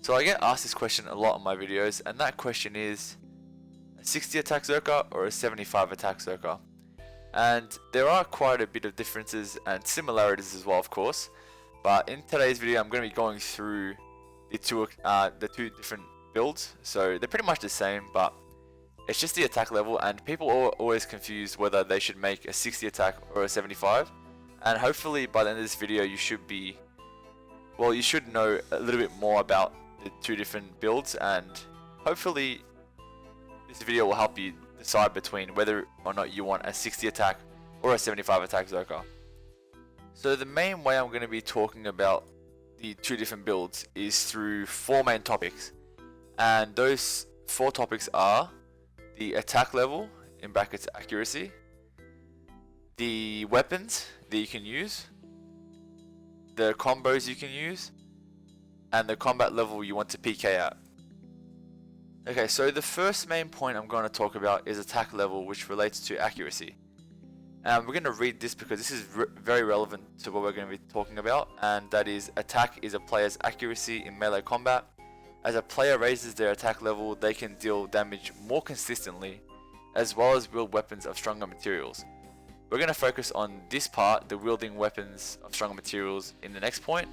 So I get asked this question a lot on my videos, and that question is a 60 attack Zerker or a 75 attack Zerker? And there are quite a bit of differences and similarities as well, of course. But in today's video, I'm going to be going through the two different builds. So they're pretty much the same, but it's just the attack level, and people are always confused whether they should make a 60 attack or a 75. And hopefully by the end of this video, you should know a little bit more about the two different builds, and hopefully this video will help you decide between whether or not you want a 60 attack or a 75 attack Zerker. So the main way I'm going to be talking about the two different builds is through four main topics, and those four topics are the attack level, in brackets accuracy, the weapons that you can use, the combos you can use, and the combat level you want to PK at. Okay, so the first main point I'm going to talk about is attack level, which relates to accuracy. And we're going to read this because this is very relevant to what we're going to be talking about, and that is attack is a player's accuracy in melee combat. As a player raises their attack level, they can deal damage more consistently, as well as wield weapons of stronger materials. We're going to focus on this part, the wielding weapons of stronger materials, in the next point,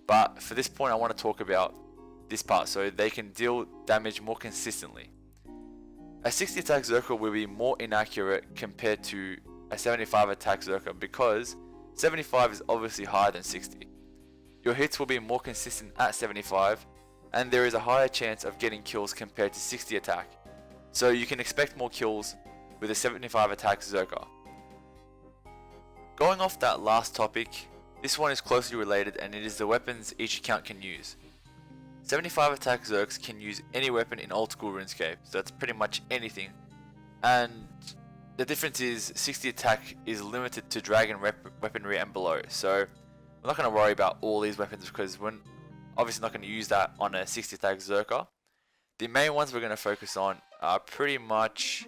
but for this point I want to talk about this part, so they can deal damage more consistently. A 60 attack Zerker will be more inaccurate compared to a 75 attack Zerker because 75 is obviously higher than 60. Your hits will be more consistent at 75, and there is a higher chance of getting kills compared to 60 attack, so you can expect more kills with a 75 attack Zerker. Going off that last topic, this one is closely related, and it is the weapons each account can use. 75 attack Zerks can use any weapon in old school RuneScape, so that's pretty much anything. And the difference is 60 attack is limited to dragon weaponry and below, so we're not going to worry about all these weapons because we're obviously not going to use that on a 60 attack Zerker. The main ones we're going to focus on are pretty much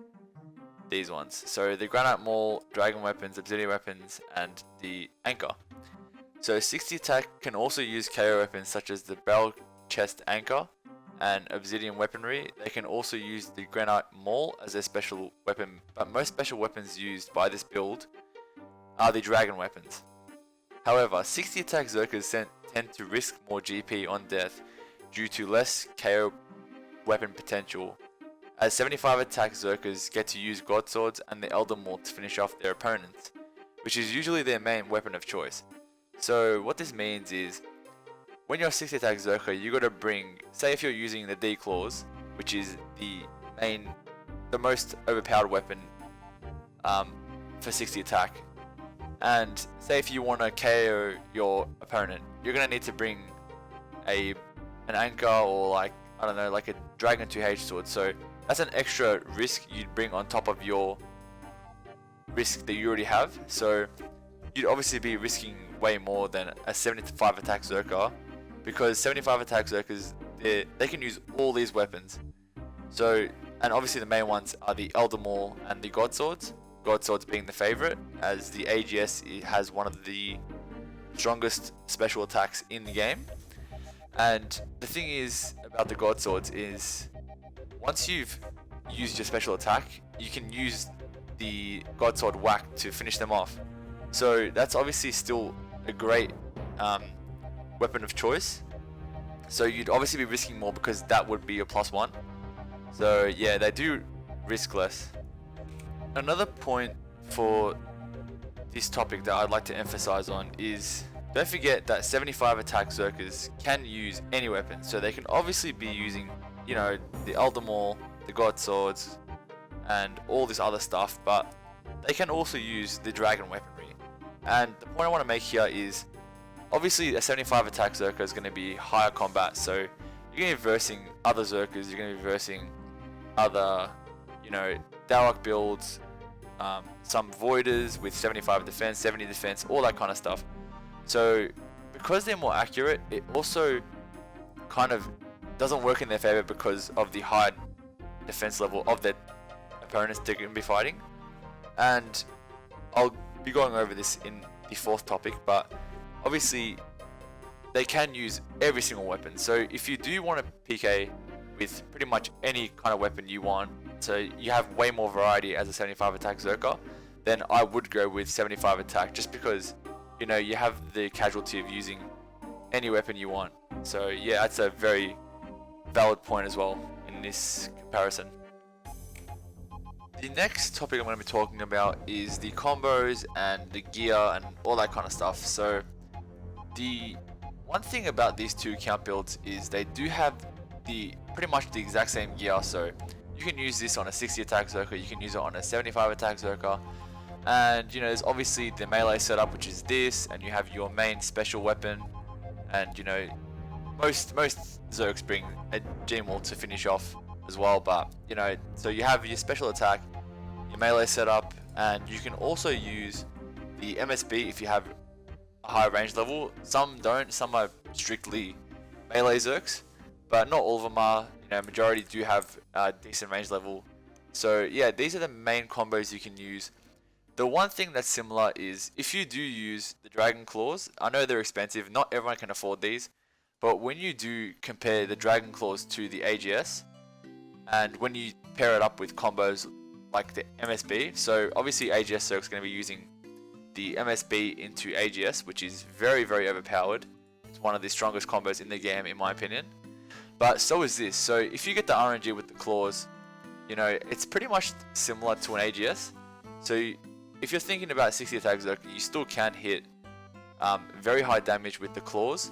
these ones. So the Granite Maul, Dragon Weapons, Obsidian Weapons, and the Anchor. So 60 attack can also use KO weapons such as the Barrel Chest Anchor and Obsidian Weaponry. They can also use the Granite Maul as a special weapon, but most special weapons used by this build are the Dragon Weapons. However, 60 attack Zerkers tend to risk more GP on death due to less KO weapon potential, as 75 attack Zerkers get to use God Swords and the Elder Maul to finish off their opponents, which is usually their main weapon of choice. So what this means is, when you're a 60 attack Zerker, you gotta bring, say if you're using the D-Claws, which is the most overpowered weapon for 60 attack, and say if you want to KO your opponent, you're gonna need to bring an Anchor or like a Dragon 2H sword. So that's an extra risk you'd bring on top of your risk that you already have. So you'd obviously be risking way more than a 75 attack Zerker, because 75 attack Zerkers, they can use all these weapons. So, and obviously the main ones are the Elder Maul and the God Swords. God Swords being the favorite, as the AGS has one of the strongest special attacks in the game. And the thing is about the God Swords is, once you've used your special attack, you can use the God Sword whack to finish them off. So that's obviously still a great weapon of choice. So you'd obviously be risking more because that would be a +1. So yeah, they do risk less. Another point for this topic that I'd like to emphasize on is, don't forget that 75 attack Zerkers can use any weapon. So they can obviously be using, the Elder Maul, the God Swords, and all this other stuff, but they can also use the Dragon Weaponry. And the point I want to make here is, obviously a 75 attack Zerker is going to be higher combat, so you're going to be versing other Zerkers, you're going to be versing other, Dalek builds, some Voiders with 75 defense, 70 defense, all that kind of stuff. So because they're more accurate, it also kind of doesn't work in their favor because of the high defense level of their opponents they're going to be fighting. And I'll be going over this in the fourth topic, but obviously they can use every single weapon. So if you do want to PK with pretty much any kind of weapon you want, so you have way more variety as a 75 attack Zerker, then I would go with 75 attack, just because, you know, you have the casualty of using any weapon you want. So yeah, that's a very valid point as well in this comparison. The next topic I'm going to be talking about is the combos and the gear and all that kind of stuff. So the one thing about these two account builds is they do have pretty much the exact same gear. So you can use this on a 60 attack Zerker, you can use it on a 75 attack Zerker, and you know, there's obviously the melee setup, which is this, and you have your main special weapon, and you know, most Zerks bring a Gmaul to finish off as well. But you know, so you have your special attack, your melee setup, and you can also use the MSB if you have a high range level. Some don't, some are strictly melee Zerks, but not all of them are. You know, majority do have decent range level. So yeah, these are the main combos you can use. The one thing that's similar is if you do use the Dragon Claws, I know they're expensive, not everyone can afford these, but when you do compare the Dragon Claws to the AGS, and when you pair it up with combos like the MSB, so obviously AGS Zerk is going to be using the MSB into AGS, which is very, very overpowered. It's one of the strongest combos in the game, in my opinion. But so is this. So if you get the RNG with the claws, you know, it's pretty much similar to an AGS. So if you're thinking about 60 attack Zerk, you still can hit very high damage with the claws.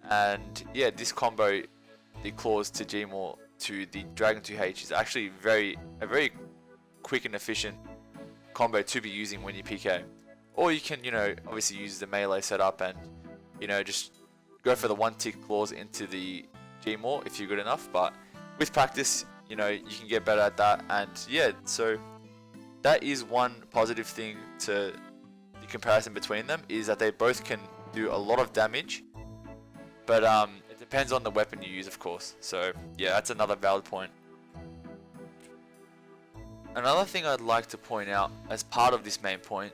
And yeah, this combo, the claws to Gmaul to the Dragon 2H, is actually a very quick and efficient combo to be using when you PK. Or you can, you know, obviously use the melee setup and, you know, just go for the one tick claws into the Gmaul if you're good enough. But with practice, you know, you can get better at that. And yeah, so that is one positive thing to the comparison between them, is that they both can do a lot of damage, but it depends on the weapon you use, of course. So yeah, that's another valid point. Another thing I'd like to point out as part of this main point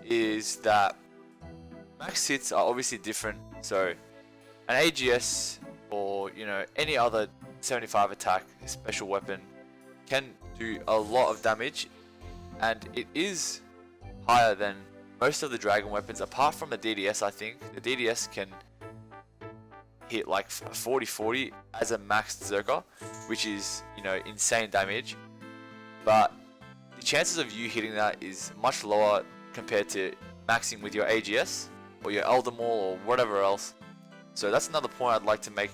is that max hits are obviously different. So an AGS or, you know, any other 75 attack special weapon can do a lot of damage, and it is higher than most of the dragon weapons, apart from the DDS. I think the DDS can hit like 40-40 as a maxed Zerker, which is, you know, insane damage. But the chances of you hitting that is much lower compared to maxing with your AGS or your Elder Maul or whatever else. So that's another point I'd like to make,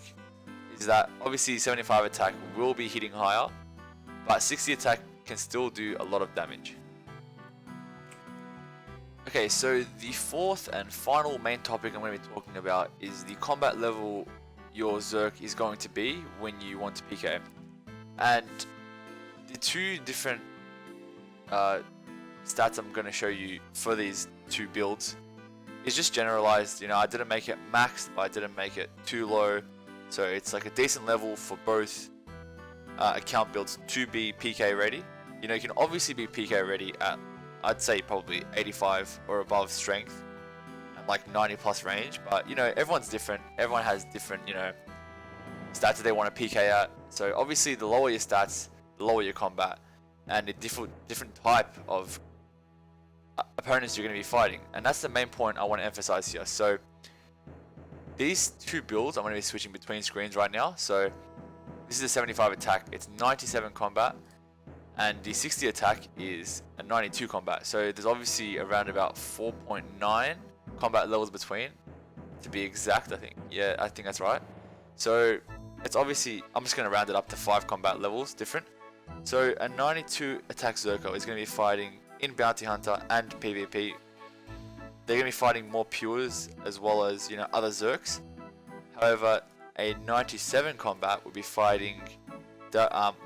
is that obviously 75 attack will be hitting higher, but 60 attack can still do a lot of damage. Okay, so the fourth and final main topic I'm going to be talking about is the combat level your Zerk is going to be when you want to PK. And the two different stats I'm going to show you for these two builds is just generalized. You know, I didn't make it maxed, but I didn't make it too low. So it's like a decent level for both account builds to be PK ready. You know, you can obviously be PK ready at, I'd say, probably 85 or above strength and like 90 plus range. But, you know, everyone's different. Everyone has different, you know, stats that they want to PK at. So obviously the lower your stats, the lower your combat, and the different type of opponents you're going to be fighting. And that's the main point I want to emphasize here. So these two builds, I'm going to be switching between screens right now. So this is a 75 attack, it's 97 combat, and the 60 attack is a 92 combat. So there's obviously around about 4.9 combat levels between, to be exact, I think. Yeah, I think that's right. So it's obviously, I'm just going to round it up to 5 combat levels different. So a 92 attack Zerker is going to be fighting in Bounty Hunter and PvP. They're going to be fighting more pures as well as, you know, other Zerks. However, a 97 combat will be fighting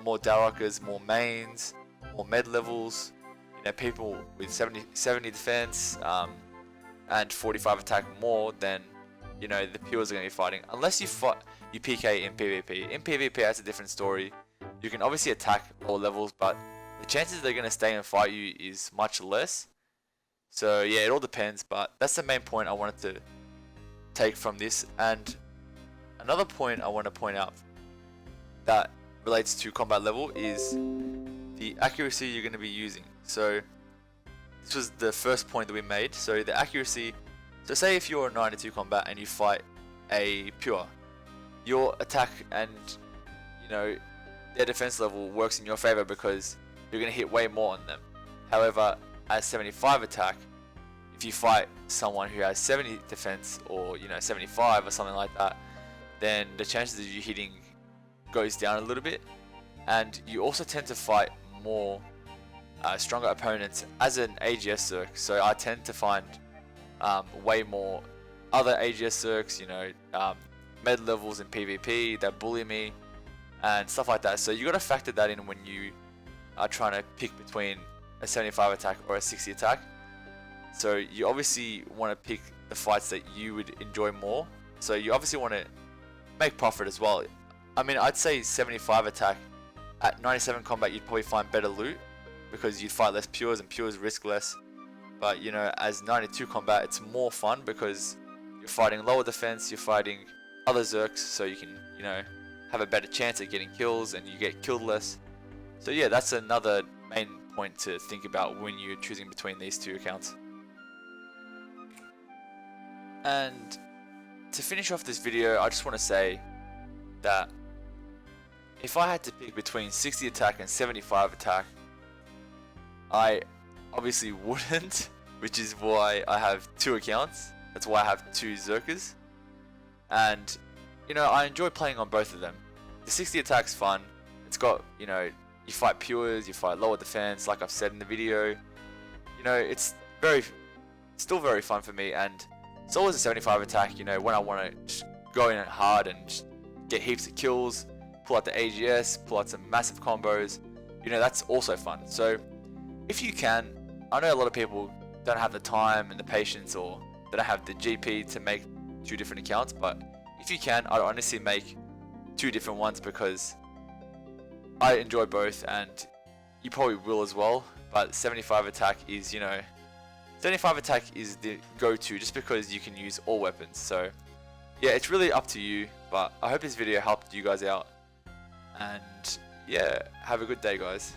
more Dalrockers, more mains, more med levels, you know, people with 70 defense and 45 attack more than, you know, the pures are going to be fighting. Unless you PK in PvP. In PvP, that's a different story. You can obviously attack lower levels, but the chances they're going to stay and fight you is much less. So yeah, it all depends, but that's the main point I wanted to take from this. And another point I want to point out that relates to combat level is the accuracy you're going to be using. So this was the first point that we made. So the accuracy, so say if you're a 92 combat and you fight a pure, your attack and their defense level works in your favor because you're going to hit way more on them. However, at 75 attack, if you fight someone who has 70 defense or 75 or something like that, then the chances of you hitting goes down a little bit. And you also tend to fight more stronger opponents as an AGS Zerk. So I tend to find way more other AGS Zerks, med levels in PvP that bully me and stuff like that. So you got to factor that in when you are trying to pick between a 75 attack or a 60 attack. So you obviously want to pick the fights that you would enjoy more. So you obviously want to make profit as well. I mean, I'd say 75 attack at 97 combat you'd probably find better loot because you'd fight less pures and pures risk less. But as 92 combat, it's more fun because you're fighting lower defense, you're fighting other Zerks, so you can have a better chance at getting kills and you get killed less. So yeah, that's another main point to think about when you're choosing between these two accounts. And to finish off this video, I just want to say that if I had to pick between 60 attack and 75 attack, I obviously wouldn't, which is why I have two accounts. That's why I have two Zerkers. And I enjoy playing on both of them. The 60 attack's fun. It's got, you fight pures, you fight lower defense, like I've said in the video. It's still very fun for me. And it's always a 75 attack, when I want to just go in it hard and just get heaps of kills, pull out the AGS, pull out some massive combos. That's also fun. So if you can, I know a lot of people don't have the time and the patience, or they don't have the GP to make two different accounts, but if you can, I'd honestly make two different ones because I enjoy both and you probably will as well. But 75 attack is, 75 attack is the go-to just because you can use all weapons. So yeah, it's really up to you, but I hope this video helped you guys out. And yeah, have a good day, guys.